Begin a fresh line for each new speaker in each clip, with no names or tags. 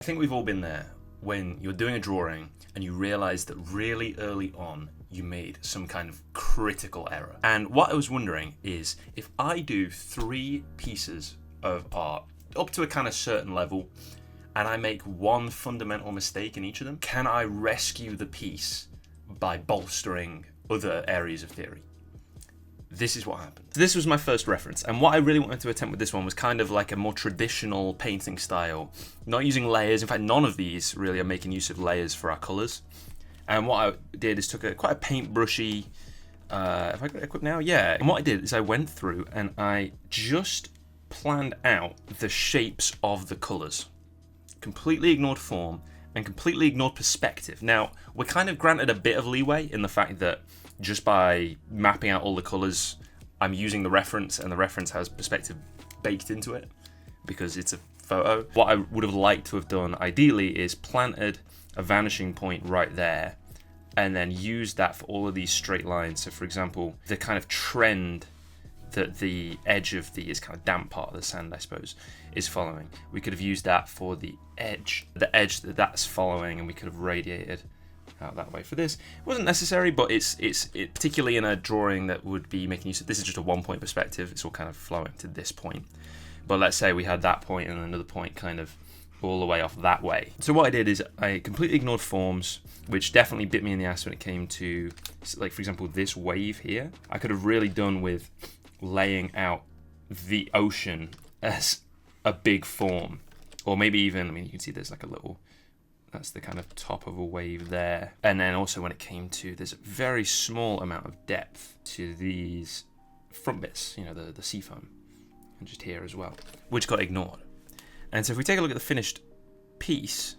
I think we've all been there when you're doing a drawing and you realize that really early on you made some kind of critical error. And what I was wondering is, if I do 3 pieces of art up to a kind of certain level and I make one fundamental mistake in each of them, can I rescue the piece by bolstering other areas of theory? This is what happened. This was my first reference, and what I really wanted to attempt with this one was kind of like a more traditional painting style, not using layers. In fact, none of these really are making use of layers for our colours. And what I did is took quite a paintbrushy, have I got it equipped now? Yeah. And what I did is I went through and I just planned out the shapes of the colours. Completely ignored form and completely ignored perspective. Now, we're kind of granted a bit of leeway in the fact that just by mapping out all the colours, I'm using the reference, and the reference has perspective baked into it because it's a photo. What I would have liked to have done ideally is planted a vanishing point right there and then used that for all of these straight lines. So for example, the kind of trend that the edge of the kind of damp part of the sand, I suppose, is following, we could have used that for the edge that's following, and we could have radiated out that way for this. It wasn't necessary, but it's particularly in a drawing that would be making use of, this is just a 1-point perspective, it's all kind of flowing to this point. But let's say we had that point and another point kind of all the way off that way. So what I did is I completely ignored forms, which definitely bit me in the ass when it came to, like, for example, this wave here. I could have really done with laying out the ocean as a big form, or maybe even, I mean, you can see there's like a little, that's the kind of top of a wave there. And then also when it came to, there's a very small amount of depth to these front bits, you know, the sea foam, and just here as well, which got ignored. And so if we take a look at the finished piece,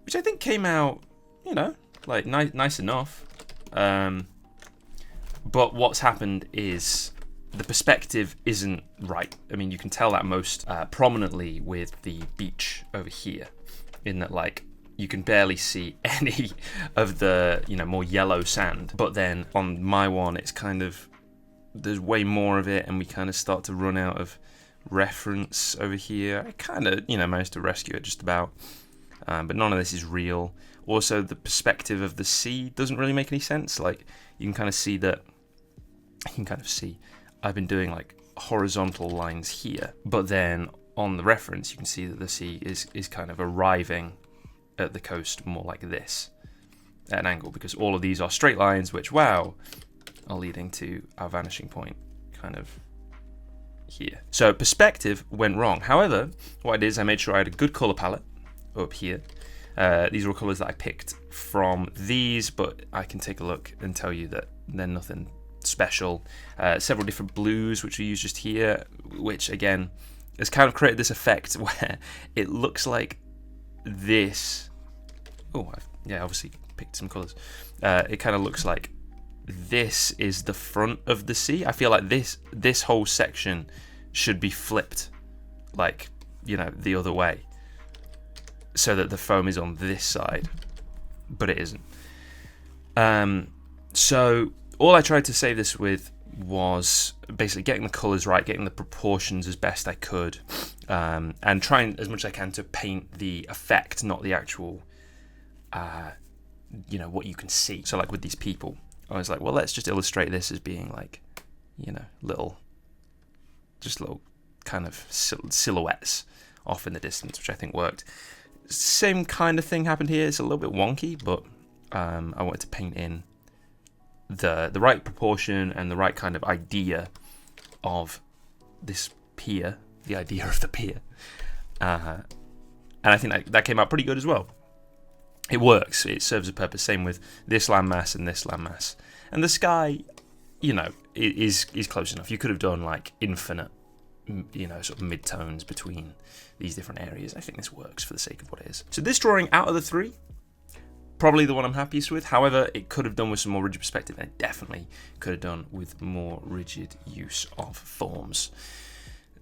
which I think came out, you know, like nice enough. But what's happened is the perspective isn't right. I mean, you can tell that most prominently with the beach over here, in that, like, you can barely see any of the, you know, more yellow sand. But then on my one, it's kind of, there's way more of it, and we kind of start to run out of reference over here. I kind of, you know, managed to rescue it just about, but none of this is real. Also, the perspective of the sea doesn't really make any sense. Like, you can kind of see that, I've been doing like horizontal lines here, but then on the reference you can see that the sea is kind of arriving at the coast more like this at an angle, because all of these are straight lines which, wow, are leading to our vanishing point kind of here. So perspective went wrong. However, what I did is I made sure I had a good color palette up here. These are all colors that I picked from these, but I can take a look and tell you that they're nothing special. Several different blues which we use just here, which again has kind of created this effect where it looks like this. Oh, yeah, obviously picked some colors. It kind of looks like this is the front of the sea. I feel like this whole section should be flipped, like, you know, the other way, so that the foam is on this side, but it isn't. So all I tried to save this with was basically getting the colours right, getting the proportions as best I could, and trying as much as I can to paint the effect, not the actual, you know, what you can see. So like with these people, I was like, well, let's just illustrate this as being like, you know, little kind of silhouettes off in the distance, which I think worked. Same kind of thing happened here. It's a little bit wonky, but I wanted to paint in the right proportion and the right kind of idea of this pier, the idea of the pier, and I think that came out pretty good as well. It works, it serves a purpose. Same with this landmass and this landmass, and the sky, you know, is close enough. You could have done like infinite, you know, sort of mid-tones between these different areas. I think this works for the sake of what it is. So this drawing, out of the 3, probably the one I'm happiest with. However, it could have done with some more rigid perspective, and it definitely could have done with more rigid use of forms.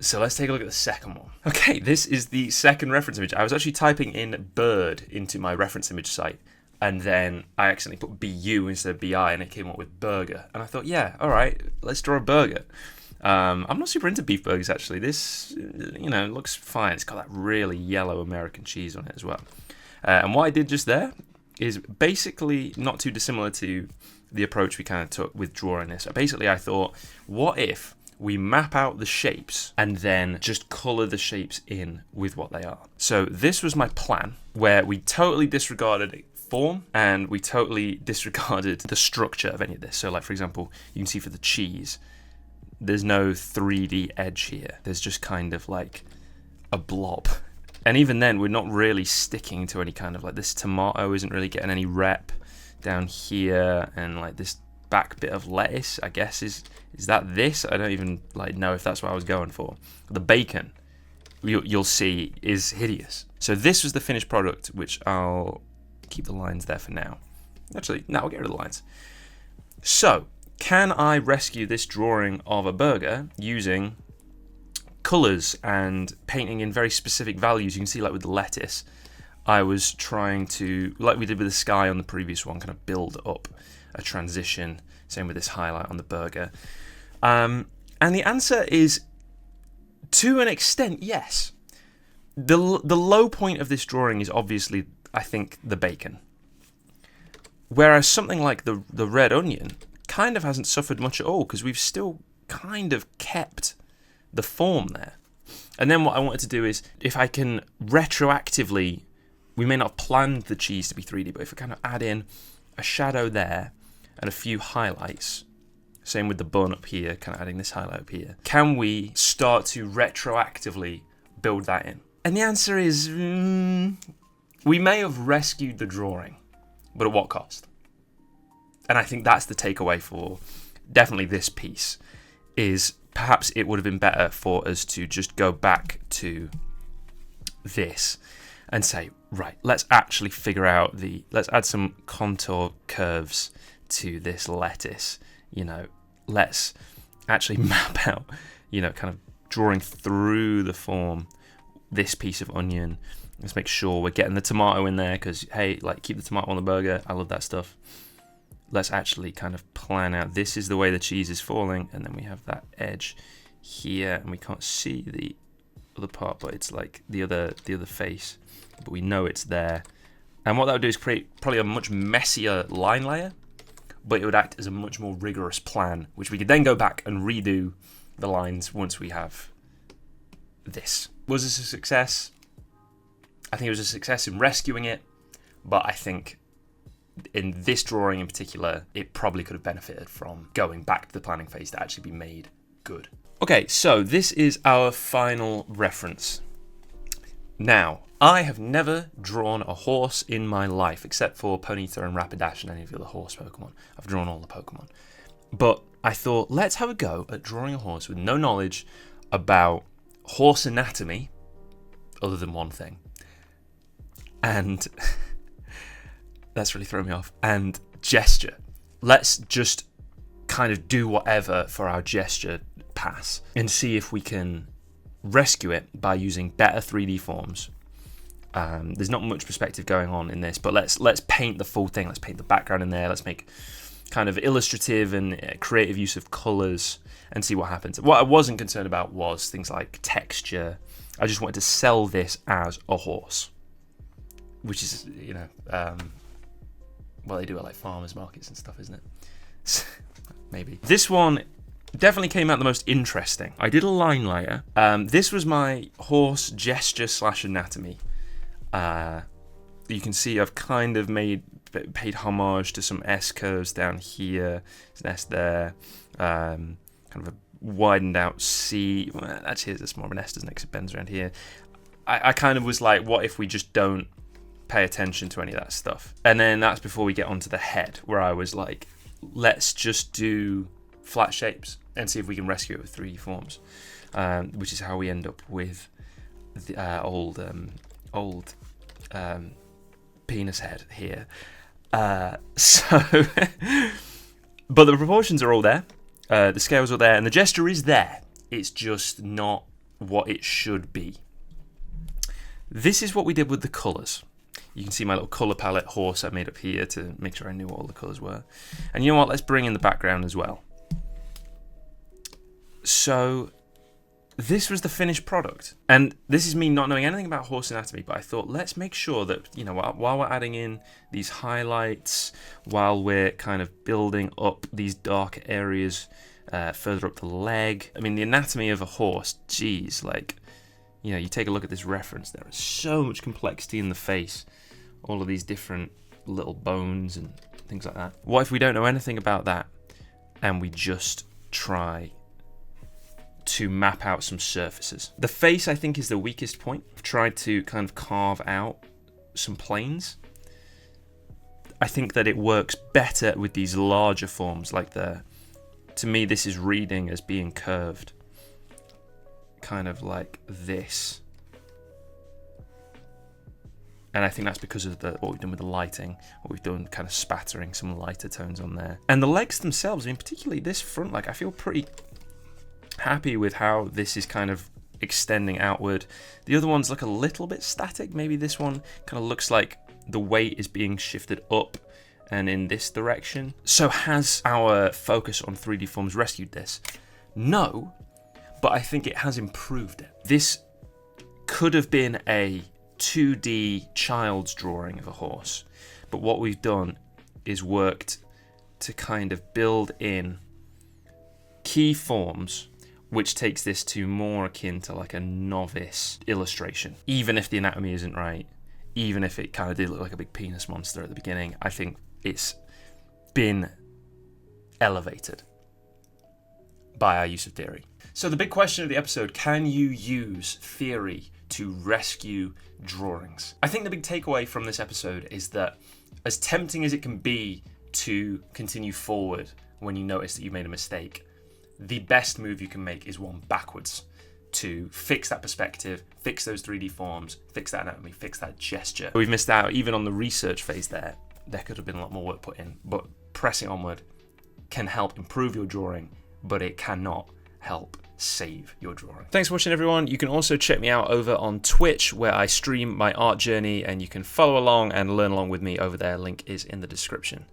So let's take a look at the second one. Okay, this is the second reference image. I was actually typing in bird into my reference image site, and then I accidentally put BU instead of BI, and it came up with burger. And I thought, yeah, all right, let's draw a burger. I'm not super into beef burgers, actually. This, looks fine. It's got that really yellow American cheese on it as well. And what I did just there is basically not too dissimilar to the approach we kind of took with drawing this. Basically, I thought, what if we map out the shapes and then just colour the shapes in with what they are? So this was my plan, where we totally disregarded form and we totally disregarded the structure of any of this. So like, for example, you can see for the cheese, there's no 3D edge here. There's just kind of like a blob. And even then, we're not really sticking to any kind of like, this tomato isn't really getting any rep down here, and like this back bit of lettuce, I guess, is that this? I don't even like know if that's what I was going for. The bacon, you'll see, is hideous. So this was the finished product, which I'll keep the lines there for now. Actually, no, I'll get rid of the lines. So, can I rescue this drawing of a burger using colours and painting in very specific values? You can see, like with the lettuce, I was trying to, like we did with the sky on the previous one, kind of build up a transition. Same with this highlight on the burger. And the answer is, to an extent, yes. The low point of this drawing is obviously, I think, the bacon. Whereas something like the red onion kind of hasn't suffered much at all, because we've still kind of kept the form there. And then what I wanted to do is, if I can retroactively, we may not have planned the cheese to be 3D, but if I kind of add in a shadow there and a few highlights, same with the bun up here, kind of adding this highlight up here, can we start to retroactively build that in? And the answer is, we may have rescued the drawing, but at what cost? And I think that's the takeaway for definitely this piece, is perhaps it would have been better for us to just go back to this and say, right, let's actually figure out let's add some contour curves to this lettuce, let's actually map out, kind of drawing through the form, this piece of onion. Let's make sure we're getting the tomato in there, because, hey, like, keep the tomato on the burger. I love that stuff. Let's actually kind of plan out, this is the way the cheese is falling, and then we have that edge here, and we can't see the other part, but it's like the other face, but we know it's there. And what that would do is create probably a much messier line layer, but it would act as a much more rigorous plan, which we could then go back and redo the lines once we have this. Was this a success? I think it was a success in rescuing it, but I think in this drawing in particular, it probably could have benefited from going back to the planning phase to actually be made good. Okay, so this is our final reference. Now, I have never drawn a horse in my life, except for Ponyta and Rapidash and any of the other horse Pokemon. I've drawn all the Pokemon. But I thought, let's have a go at drawing a horse with no knowledge about horse anatomy, other than one thing. And that's really thrown me off. And gesture. Let's just kind of do whatever for our gesture pass and see if we can rescue it by using better 3D forms. There's not much perspective going on in this, but let's paint the full thing. Let's paint the background in there. Let's make kind of illustrative and creative use of colors and see what happens. What I wasn't concerned about was things like texture. I just wanted to sell this as a horse, which is, well, they do it like farmers markets and stuff, isn't it? Maybe. This one definitely came out the most interesting. I did a line layer. This was my horse gesture / anatomy. You can see I've kind of paid homage to some S curves down here. There's an S there. Kind of a widened out C. Well, actually, it's more of an S, doesn't it? Because it bends around here. I kind of was like, what if we just don't pay attention to any of that stuff? And then that's before we get onto the head, where I was like, let's just do flat shapes and see if we can rescue it with 3D forms, which is how we end up with the old penis head here. But the proportions are all there, the scales are there, and the gesture is there. It's just not what it should be. This is what we did with the colours. You can see my little colour palette horse I made up here to make sure I knew what all the colours were. And you know what? Let's bring in the background as well. So this was the finished product. And this is me not knowing anything about horse anatomy, but I thought, let's make sure that, you know, while we're adding in these highlights, while we're kind of building up these dark areas further up the leg. I mean, the anatomy of a horse, geez, like, you know, you take a look at this reference, there is so much complexity in the face. All of these different little bones and things like that. What if we don't know anything about that and we just try to map out some surfaces? The face, I think, is the weakest point. I've tried to kind of carve out some planes. I think that it works better with these larger forms, like to me, this is reading as being curved, kind of like this. And I think that's because of what we've done with the lighting, what we've done kind of spattering some lighter tones on there. And the legs themselves, I mean, particularly this front leg, I feel pretty happy with how this is kind of extending outward. The other ones look a little bit static. Maybe this one kind of looks like the weight is being shifted up and in this direction. So has our focus on 3D forms rescued this? No, but I think it has improved it. This could have been a 2D child's drawing of a horse, but what we've done is worked to kind of build in key forms, which takes this to more akin to like a novice illustration. Even if the anatomy isn't right, even if it kind of did look like a big penis monster at the beginning, I think it's been elevated by our use of theory. So the big question of the episode, can you use theory to rescue drawings? I think the big takeaway from this episode is that as tempting as it can be to continue forward when you notice that you made a mistake, the best move you can make is one backwards to fix that perspective, fix those 3D forms, fix that anatomy, fix that gesture. We've missed out even on the research phase there. There could have been a lot more work put in, but pressing onward can help improve your drawing, but it cannot help save your drawing. Thanks for watching, everyone. You can also check me out over on Twitch, where I stream my art journey, and you can follow along and learn along with me over there. Link is in the description.